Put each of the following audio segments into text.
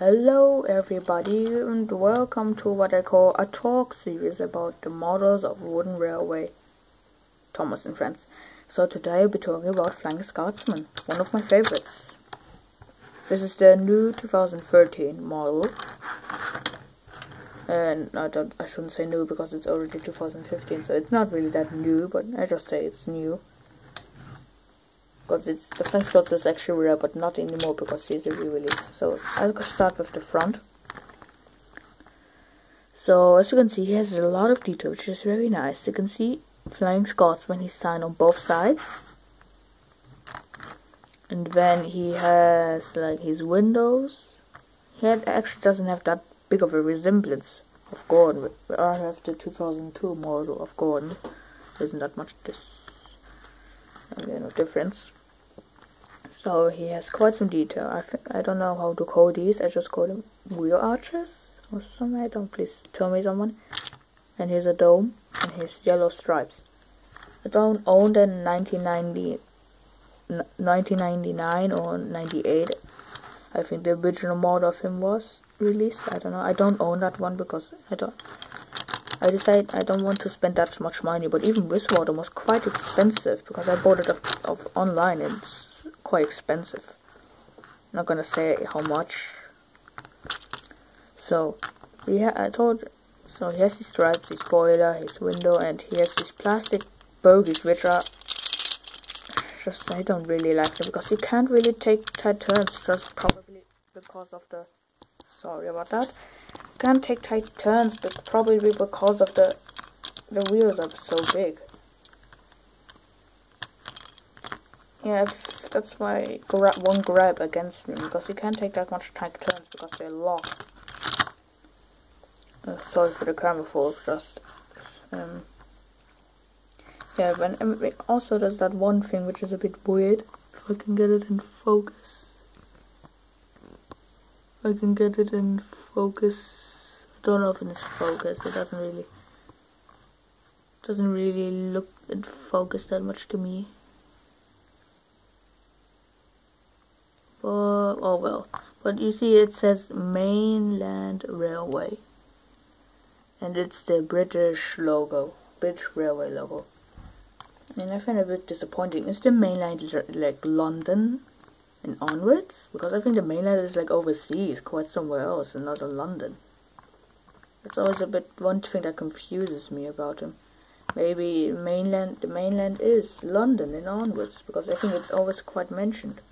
Hello everybody and welcome to what I call a talk series about the models of wooden railway, Thomas and Friends. So today I'll be talking about Flying Scotsman, one of my favorites. This is the new 2013 model. And I shouldn't say new because it's already 2015, so it's not really that new, but I just say it's new. Because the Flying Scotsman is actually rare, but not anymore because he's a re-release. So I'll start with the front. So as you can see, he has a lot of detail, which is very nice. You can see Flying Scotsman, he's signed on both sides. And then he has like his windows. He actually doesn't have that big of a resemblance of Gordon. I have the 2002 model of Gordon. There isn't that much difference. So he has quite some detail. I don't know how to call these. I just call them wheel arches or something. I don't. Please tell me someone. And here's a dome and his yellow stripes. I don't own the 1999 or 98. I think the original model of him was released. I don't know. I don't own that one because I decided I don't want to spend that much money. But even this model was quite expensive because I bought it of online. It's quite expensive. I'm not gonna say how much. So yeah, so he has his stripes, his boiler, his window, and he has these plastic bogies which are just, I don't really like them because you can't really take tight turns, just probably because of the, sorry about that, you can't take tight turns, but probably because of the wheels are so big. Yeah, that's why one grab against me, because you can't take that much tight turns because they're locked. Sorry for the camera fall, just yeah, but also there's that one thing which is a bit weird. If I can get it in focus. I don't know if it's focused. It doesn't really look in focus that much to me. But oh well. But you see, it says Mainland Railway, and it's the British Railway logo. And I find it a bit disappointing. Is the mainland like London and onwards? Because I think the mainland is like overseas, quite somewhere else, and not in London. It's always a bit one thing that confuses me about him. Maybe the mainland is London and onwards, because I think it's always quite mentioned.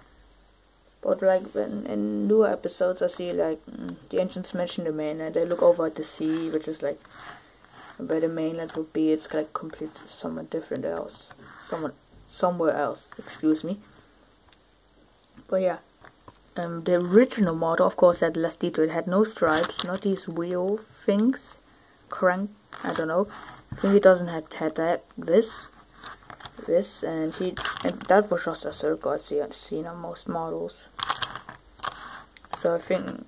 But like when in newer episodes, I see like the ancients mention the mainland. They look over at the sea, which is like where the mainland would be. It's like completely somewhere different else, somewhere else. Excuse me. But yeah, the original model, of course, had less detail. It had no stripes, not these wheel things, crank. I don't know. I think it doesn't have this, and that was just a circle I've seen on most models. So I think,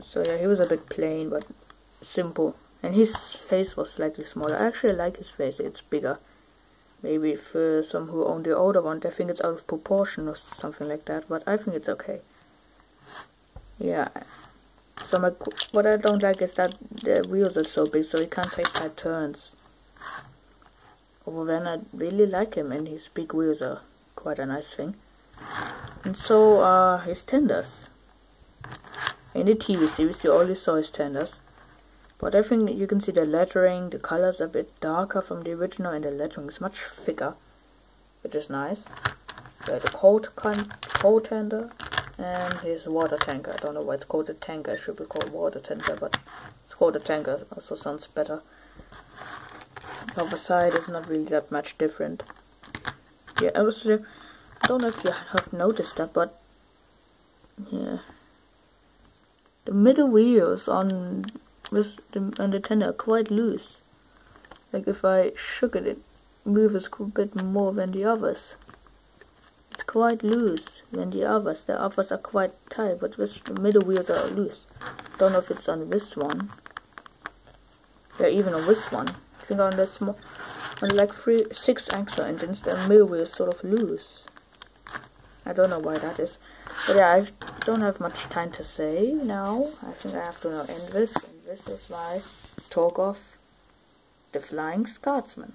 so yeah, he was a bit plain but simple, and his face was slightly smaller. I actually like his face; it's bigger. Maybe for some who own the older one, they think it's out of proportion or something like that, but I think it's okay. Yeah. So what I don't like is that the wheels are so big, so he can't take tight turns. Well, then I really like him, and his big wheels are quite a nice thing. And so his tenders. In the TV series, you always saw his tenders, but I think you can see the lettering. The colors are a bit darker from the original, and the lettering is much thicker, which is nice. The cold tender and his water tanker. I don't know why it's called a tanker. It should be called water tanker, but it's called a tanker. Also sounds better. The other side is not really that much different. Yeah, I don't know if you have noticed that, but yeah, the middle wheels on the tender are quite loose. Like if I shook it, it moves a bit more than the others. It's quite loose than the others. The others are quite tight, but the middle wheels are loose. Don't know if it's on this one. Yeah, even on this one. I think on the small, on like 6 axle engines, the middle wheel is sort of loose. I don't know why that is. But yeah, I don't have much time to say now. I think I have to now end this. And this is my talk of the Flying Scotsman.